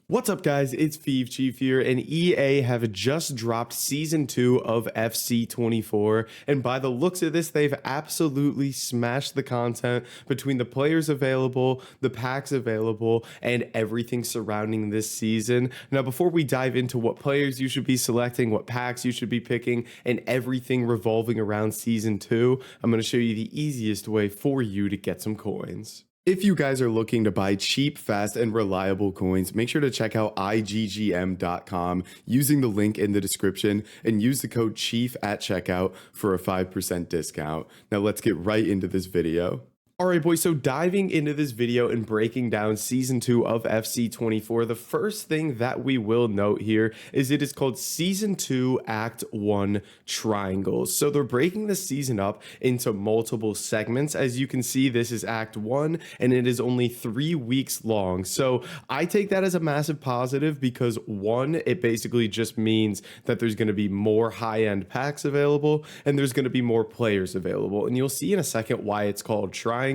What's up, guys? It's Feeve Chief here, and EA have just dropped Season 2 of FC24, and by the looks of this, they've absolutely smashed the content between the players available, the packs available, and everything surrounding this season. Now, before we dive into what players you should be selecting, what packs you should be picking, and everything revolving around Season 2, I'm going to show you the easiest way for you to get some coins. If you guys are looking to buy cheap, fast, and reliable coins, make sure to check out iggm.com using the link in the description and use the code CHIEF at checkout for a 5% discount. Now let's get right into this video. Alright boys, so diving into this video and breaking down Season 2 of FC24, the first thing that we will note here is it is called Season 2 Act 1 Triangles. So they're breaking the season up into multiple segments. As you can see, this is Act 1 and it is only 3 weeks long. So I take that as a massive positive because one, it basically just means that there's going to be more high-end packs available and there's going to be more players available. And you'll see in a second why it's called Triangles.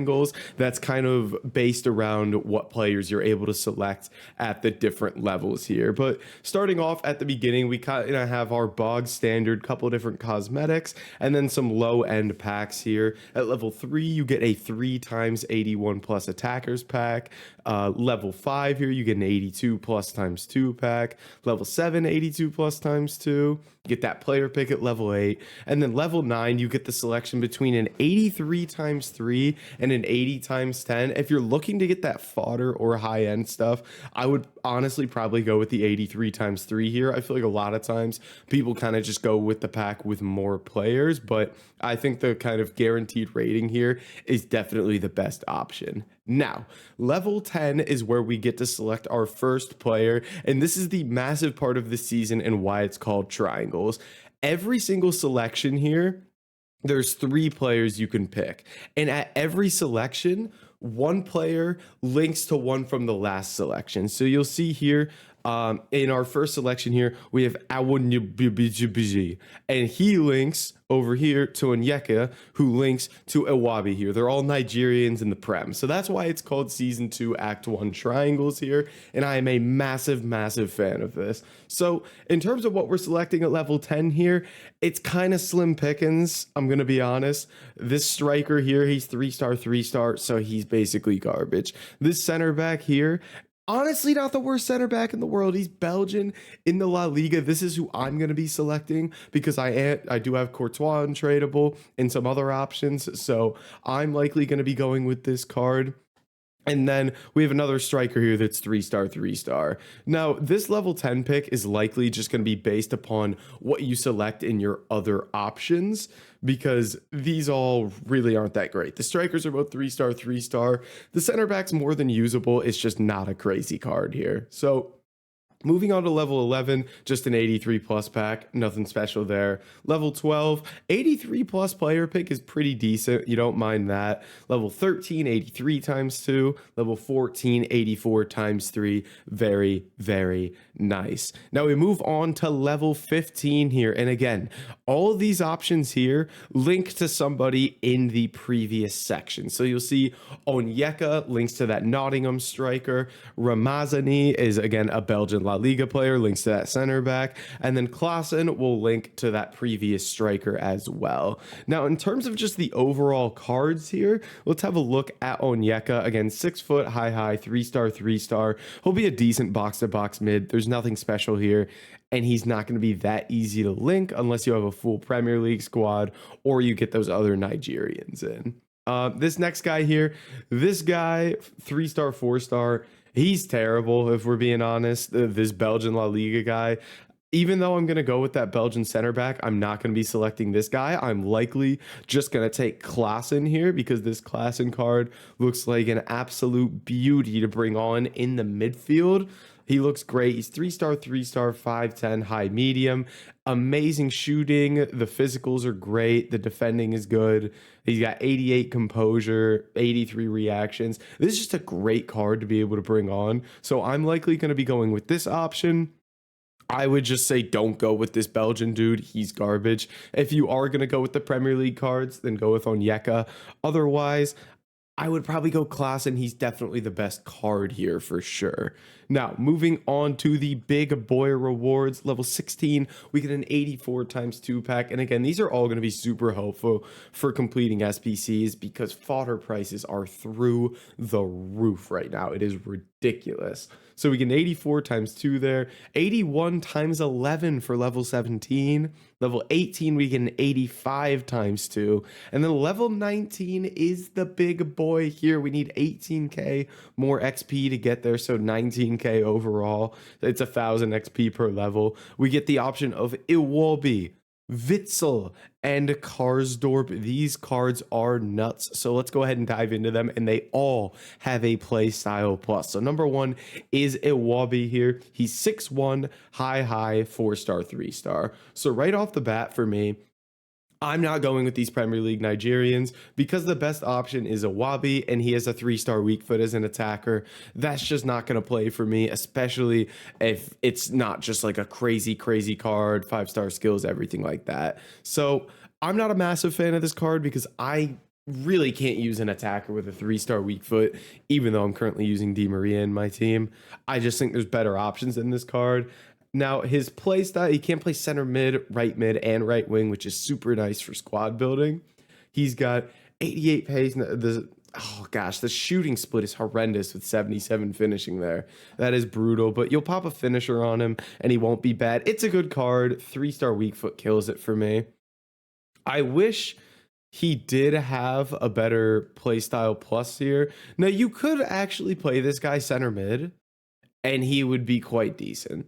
That's kind of based around what players you're able to select at the different levels here. But starting off at the beginning, we kind of have our bog standard couple different cosmetics and then some low end packs here. At level 3, you get a 3 times 81 plus attackers pack. Level 5 here, you get an 82 plus times 2 pack. Level 7, 82 plus times 2. You get that player pick at level 8. And then level 9, you get the selection between an 83 times 3 and an 80 times 10. If you're looking to get that fodder or high end stuff, I would honestly probably go with the 83 times 3 here. I feel like a lot of times people kind of just go with the pack with more players, but I think the kind of guaranteed rating here is definitely the best option. Now, level 10 is where we get to select our first player, and this is the massive part of the season and why it's called Triangles. Every single selection here, there's 3 players you can pick, and at every selection, one player links to one from the last selection. So you'll see here, in our first selection here, we have Awonyebiji, and he links over here to Onyeka, who links to Iwabi here. They're all Nigerians in the Prem. So that's why it's called Season 2 Act 1 Triangles here, and I am a massive, massive fan of this. So in terms of what we're selecting at level 10 here, it's kind of slim pickings, I'm going to be honest. This striker here, he's 3-star, 3-star, so he's basically garbage. This center back here, honestly, not the worst center back in the world. He's Belgian in the La Liga. This is who I'm going to be selecting because I do have Courtois untradeable and some other options. So I'm likely going to be going with this card. And then we have another striker here that's 3-star, 3-star. Now, this level 10 pick is likely just going to be based upon what you select in your other options because these all really aren't that great. The strikers are both 3-star, 3-star. The center back's more than usable. It's just not a crazy card here. So moving on to level 11, just an 83 plus pack, nothing special there. Level 12, 83 plus player pick is pretty decent. You don't mind that. Level 13, 83 times 2. Level 14, 84 times 3. Very, very nice. Now we move on to level 15 here. And again, all of these options here link to somebody in the previous section. So you'll see Onyeka links to that Nottingham striker. Ramazani is, again, a Belgian La Liga player, links to that center back, and then Klaassen will link to that previous striker as well. Now, in terms of just the overall cards here, let's have a look at Onyeka. Again, 6 foot, high, 3-star, 3-star. He'll be a decent box-to-box mid. There's nothing special here, and he's not going to be that easy to link unless you have a full Premier League squad or you get those other Nigerians in. This next guy here, this guy, 3-star, 4-star, he's terrible, if we're being honest. This Belgian La Liga guy, even though I'm going to go with that Belgian center back, I'm not going to be selecting this guy. I'm likely just going to take Klaassen here because this Klaassen card looks like an absolute beauty to bring on in the midfield. He looks great. He's 3-star, 3-star, 5'10", high medium. Amazing shooting. The physicals are great. The defending is good. He's got 88 composure, 83 reactions. This is just a great card to be able to bring on. So I'm likely going to be going with this option. I would just say don't go with this Belgian dude. He's garbage. If you are going to go with the Premier League cards, then go with Onyeka. Otherwise, I would probably go Klassen. He's definitely the best card here for sure. Now, moving on to the big boy rewards, level 16, we get an 84 times 2 pack. And again, these are all going to be super helpful for completing SPCs because fodder prices are through the roof right now. It is ridiculous. So we get an 84 times 2 there, 81 times 11 for level 17. Level 18, we get an 85 times 2. And then level 19 is the big boy here. We need 18k more XP to get there, so 19k overall. It's 1,000 XP per level. We get the option of Iwobi, Witzel, and Karsdorp. These cards are nuts. So let's go ahead and dive into them. And they all have a play style plus. So number one is Iwobi here. He's 6'1", high, 4-star, 3-star. So right off the bat for me, I'm not going with these Premier League Nigerians because the best option is Iwobi and he has a 3-star weak foot as an attacker. That's just not going to play for me, especially if it's not just like a crazy card, 5-star skills, everything like that. So I'm not a massive fan of this card because I really can't use an attacker with a 3-star weak foot, even though I'm currently using Di Maria in my team. I just think there's better options in this card. Now, his play style, he can play center mid, and right wing, which is super nice for squad building. He's got 88 pace. Oh gosh, the shooting split is horrendous with 77 finishing there. That is brutal, but you'll pop a finisher on him and he won't be bad. It's a good card. 3-star weak foot kills it for me. I wish he did have a better playstyle plus here. Now, you could actually play this guy center mid and he would be quite decent.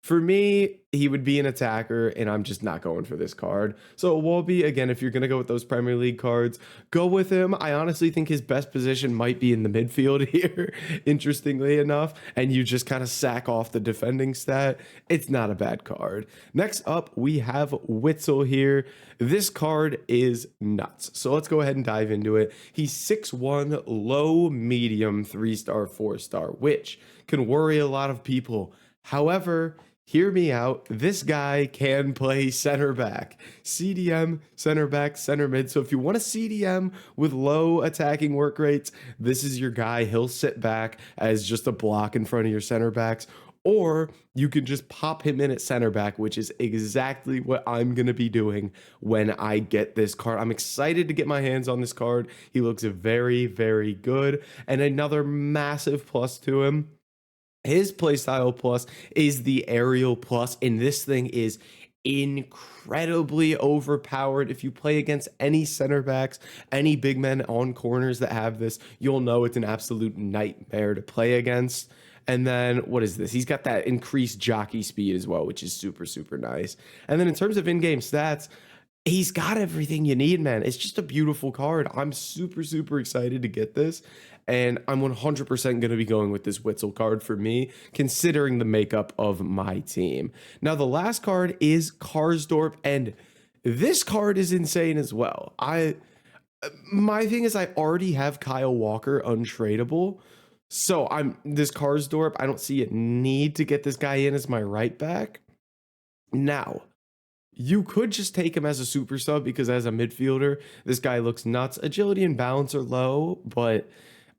For me, he would be an attacker, and I'm just not going for this card. So Iwobi, again, if you're going to go with those Premier League cards, go with him. I honestly think his best position might be in the midfield here, interestingly enough, and you just kind of sack off the defending stat. It's not a bad card. Next up, we have Witzel here. This card is nuts. So let's go ahead and dive into it. He's 6'1", low, medium, 3-star, 4-star, which can worry a lot of people. However, hear me out. This guy can play center back, CDM, center back, center mid. So if you want a CDM with low attacking work rates, this is your guy. He'll sit back as just a block in front of your center backs. Or you can just pop him in at center back, which is exactly what I'm going to be doing when I get this card. I'm excited to get my hands on this card. He looks very, very good. And another massive plus to him, his playstyle plus is the aerial plus, and this thing is incredibly overpowered. If you play against any center backs, any big men on corners that have this, you'll know it's an absolute nightmare to play against. And then what is this? He's got that increased jockey speed as well, which is super, super nice. And then in terms of in-game stats, he's got everything you need, man. It's just a beautiful card. I'm super, super excited to get this. And I'm 100% going to be going with this Witzel card for me, considering the makeup of my team. Now, the last card is Karsdorp, and this card is insane as well. My thing is I already have Kyle Walker untradeable. So this Karsdorp, I don't see a need to get this guy in as my right back. Now, you could just take him as a super sub because as a midfielder, this guy looks nuts. Agility and balance are low, but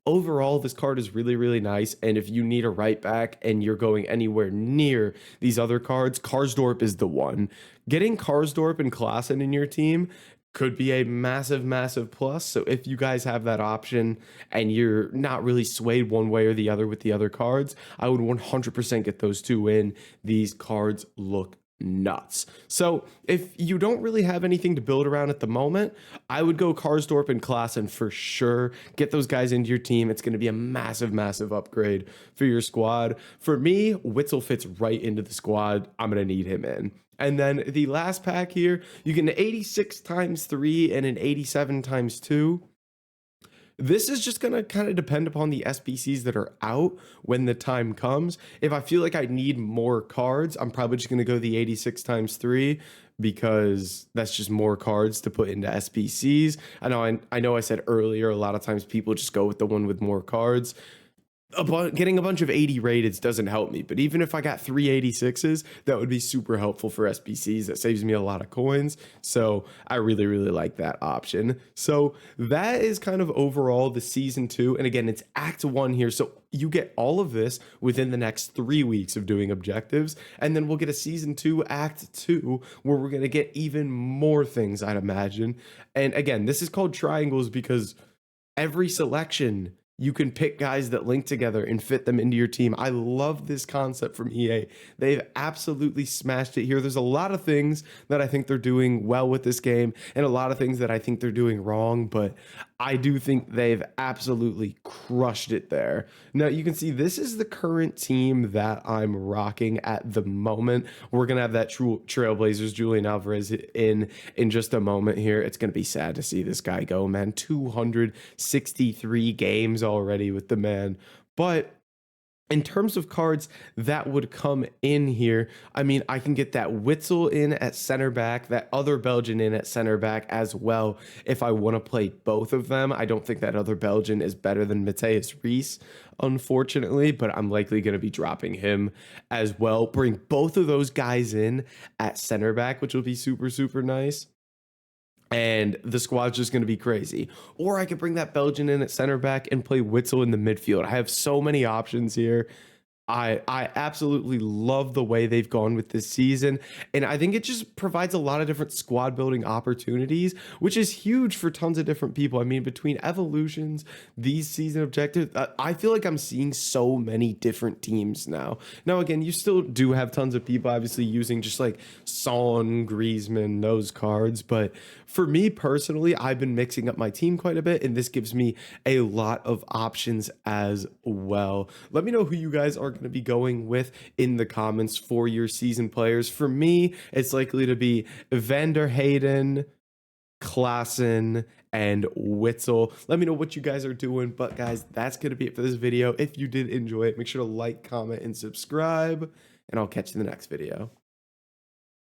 overall, this card is really, really nice. And if you need a right back and you're going anywhere near these other cards, Karsdorp is the one. Getting Karsdorp and Klassen in your team could be a massive, massive plus. So if you guys have that option and you're not really swayed one way or the other with the other cards, I would 100% get those two in. These cards look nuts. So if you don't really have anything to build around at the moment, I would go Karsdorp and Klassen for sure. Get those guys into your team. It's going to be a massive, massive upgrade for your squad. For me, Witzel fits right into the squad. I'm going to need him in. And then the last pack here, you get an 86 times 3 and an 87 times 2. This is just going to kind of depend upon the SBCs that are out when the time comes. If I feel like I need more cards, I'm probably just going to go the 86 times 3 because that's just more cards to put into SBCs. I know I said earlier, a lot of times people just go with the one with more cards. getting a bunch of 80 rateds doesn't help me, but even if I got 386s, that would be super helpful for SBCs. That saves me a lot of coins. So I really, really like that option. So that is kind of overall the season 2. And again, it's act 1 here. So you get all of this within the next 3 weeks of doing objectives. And then we'll get a season 2, act 2, where we're going to get even more things, I'd imagine. And again, this is called triangles because every selection you can pick guys that link together and fit them into your team. I love this concept from EA. They've absolutely smashed it here. There's a lot of things that I think they're doing well with this game and a lot of things that I think they're doing wrong, but I do think they've absolutely crushed it there. Now you can see this is the current team that I'm rocking at the moment. We're gonna have that true Trailblazers Julian Alvarez in just a moment here. It's gonna be sad to see this guy go, man. 263 games already with the man, but in terms of cards that would come in here, I mean, I can get that Witzel in at center back, that other Belgian in at center back as well if I want to play both of them. I don't think that other Belgian is better than Mateus Reese, unfortunately, but I'm likely going to be dropping him as well. Bring both of those guys in at center back, which will be super, super nice. And the squad's just going to be crazy. Or I could bring that Belgian in at center back and play Witzel in the midfield. I have so many options here. I absolutely love the way they've gone with this season. And I think it just provides a lot of different squad building opportunities, which is huge for tons of different people. I mean, between evolutions, these season objectives, I feel like I'm seeing so many different teams now. Now, again, you still do have tons of people obviously using just like Son, Griezmann, those cards. But for me personally, I've been mixing up my team quite a bit, and this gives me a lot of options as well. Let me know who you guys are going to be going with in the comments for your season players. For me, it's likely to be Van der Hayden, Klaassen, and Witzel. Let me know what you guys are doing. But guys, that's going to be it for this video. If you did enjoy it, make sure to like, comment, and subscribe, and I'll catch you in the next video.